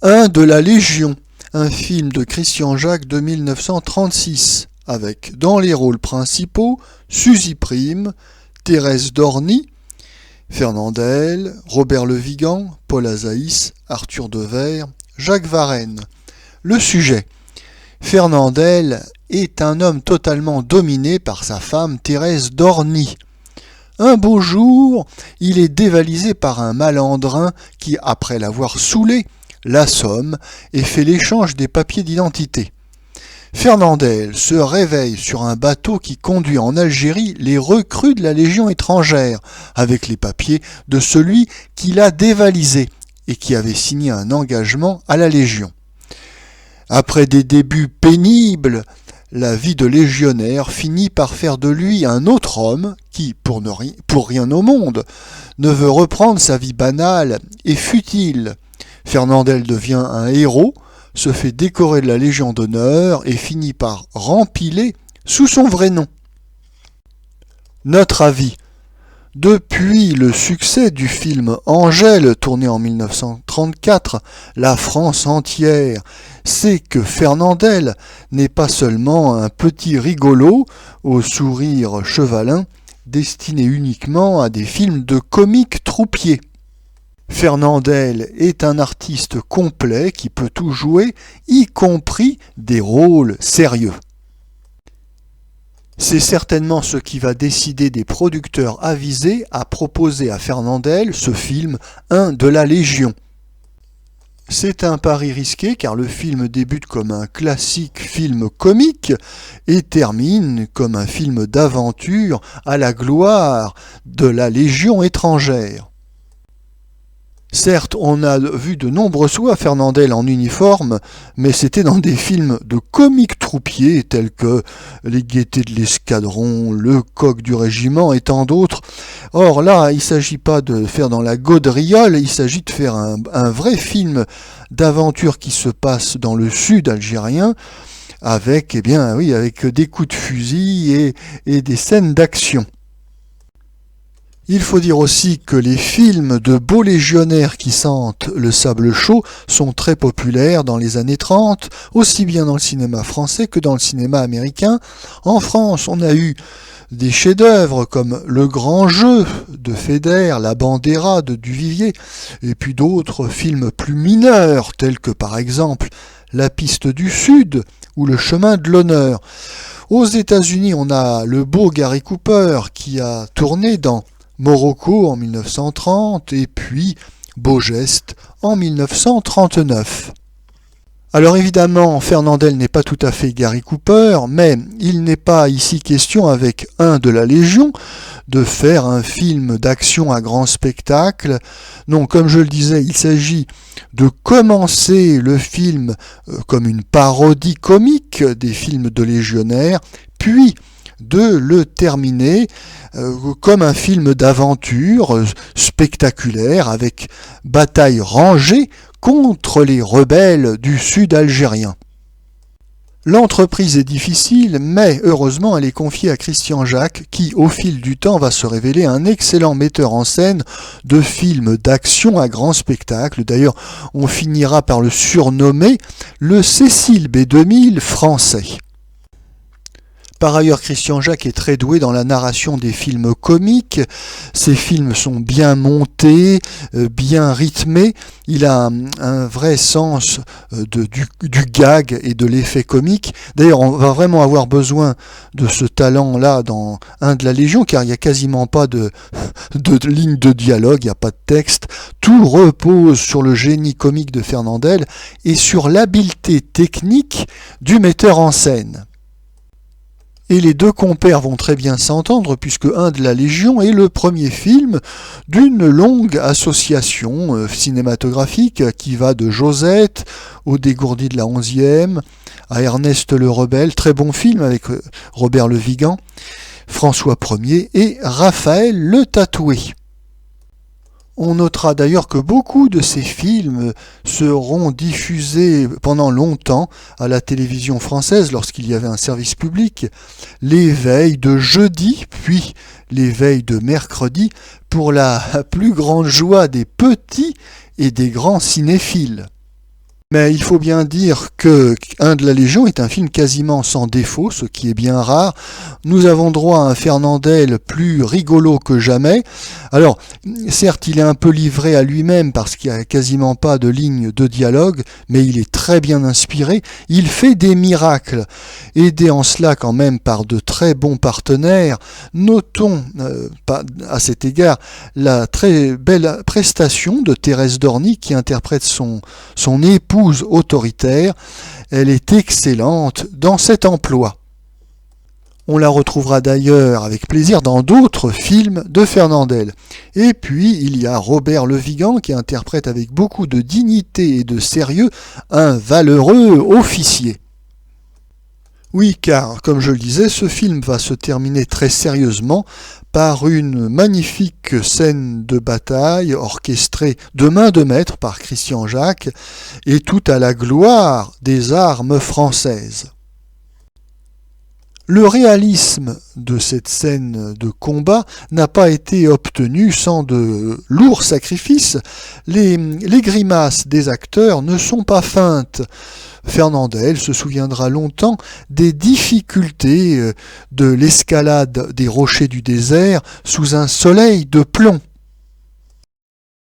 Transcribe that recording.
Un de la Légion, un film de Christian Jacques de 1936, avec dans les rôles principaux Suzy Prime, Thérèse Dorny, Fernandel, Robert Le Vigan, Paul Azaïs, Arthur Devers, Jacques Varenne. Le sujet: Fernandel est un homme totalement dominé par sa femme Thérèse Dorny. Un beau jour, il est dévalisé par un malandrin qui, après l'avoir saoulé, l'assomme et fait l'échange des papiers d'identité. Fernandel se réveille sur un bateau qui conduit en Algérie les recrues de la Légion étrangère, avec les papiers de celui qui l'a dévalisé et qui avait signé un engagement à la Légion. Après des débuts pénibles, la vie de légionnaire finit par faire de lui un autre homme qui, pour rien au monde, ne veut reprendre sa vie banale et futile. Fernandel devient un héros, se fait décorer de la Légion d'honneur et finit par rempiler sous son vrai nom. Notre avis. Depuis le succès du film Angèle, tourné en 1934, la France entière sait que Fernandel n'est pas seulement un petit rigolo au sourire chevalin, destiné uniquement à des films de comiques troupiers. Fernandel est un artiste complet qui peut tout jouer, y compris des rôles sérieux. C'est certainement ce qui va décider des producteurs avisés à proposer à Fernandel ce film Un de la Légion. C'est un pari risqué car le film débute comme un classique film comique et termine comme un film d'aventure à la gloire de la Légion étrangère. Certes, on a vu de nombreuses fois Fernandel en uniforme, mais c'était dans des films de comiques troupiers tels que Les Gaîtés de l'Escadron, Le Coq du Régiment et tant d'autres. Or là, il ne s'agit pas de faire dans la gaudriole, il s'agit de faire un vrai film d'aventure qui se passe dans le sud algérien, avec des coups de fusil et des scènes d'action. Il faut dire aussi que les films de beaux légionnaires qui sentent le sable chaud sont très populaires dans les années 30, aussi bien dans le cinéma français que dans le cinéma américain. En France, on a eu des chefs-d'œuvre comme Le Grand Jeu de Feder, La Bandera de Duvivier, et puis d'autres films plus mineurs, tels que par exemple La Piste du Sud ou Le Chemin de l'Honneur. Aux États-Unis, on a le beau Gary Cooper qui a tourné dans Morocco en 1930 et puis Beau Geste en 1939. Alors évidemment, Fernandel n'est pas tout à fait Gary Cooper, mais il n'est pas ici question avec Un de la Légion de faire un film d'action à grand spectacle. Non, comme je le disais, il s'agit de commencer le film comme une parodie comique des films de légionnaires, puis de le terminer comme un film d'aventure spectaculaire avec bataille rangée contre les rebelles du sud algérien. L'entreprise est difficile, mais heureusement elle est confiée à Christian Jacques qui, au fil du temps, va se révéler un excellent metteur en scène de films d'action à grand spectacle. D'ailleurs, on finira par le surnommer le Cécile B2000 français. Par ailleurs, Christian Jacques est très doué dans la narration des films comiques. Ses films sont bien montés, bien rythmés. Il a un vrai sens du gag et de l'effet comique. D'ailleurs, on va vraiment avoir besoin de ce talent-là dans Un de la Légion, car il n'y a quasiment pas de ligne de dialogue, il n'y a pas de texte. Tout repose sur le génie comique de Fernandel et sur l'habileté technique du metteur en scène. Et les deux compères vont très bien s'entendre puisque Un de la Légion est le premier film d'une longue association cinématographique qui va de Josette au Dégourdi de la 11e à Ernest le Rebelle, très bon film avec Robert Le Vigan, François Ier et Raphaël le Tatoué. On notera d'ailleurs que beaucoup de ces films seront diffusés pendant longtemps à la télévision française lorsqu'il y avait un service public, les veilles de jeudi, puis les veilles de mercredi, pour la plus grande joie des petits et des grands cinéphiles. Mais il faut bien dire que Un de la Légion est un film quasiment sans défaut, ce qui est bien rare. Nous avons droit à un Fernandel plus rigolo que jamais. Alors, certes, il est un peu livré à lui-même parce qu'il n'y a quasiment pas de ligne de dialogue, mais il est très bien inspiré. Il fait des miracles, aidé en cela quand même par de très bons partenaires. Notons à cet égard la très belle prestation de Thérèse Dorny qui interprète son épouse autoritaire. Elle est excellente dans cet emploi. On la retrouvera d'ailleurs avec plaisir dans d'autres films de Fernandel. Et puis, il y a Robert Le Vigan qui interprète avec beaucoup de dignité et de sérieux un valeureux officier. Oui, car, comme je le disais, ce film va se terminer très sérieusement par une magnifique scène de bataille orchestrée de main de maître par Christian Jacques et tout à la gloire des armes françaises. Le réalisme de cette scène de combat n'a pas été obtenu sans de lourds sacrifices. Les grimaces des acteurs ne sont pas feintes. Fernandel se souviendra longtemps des difficultés de l'escalade des rochers du désert sous un soleil de plomb.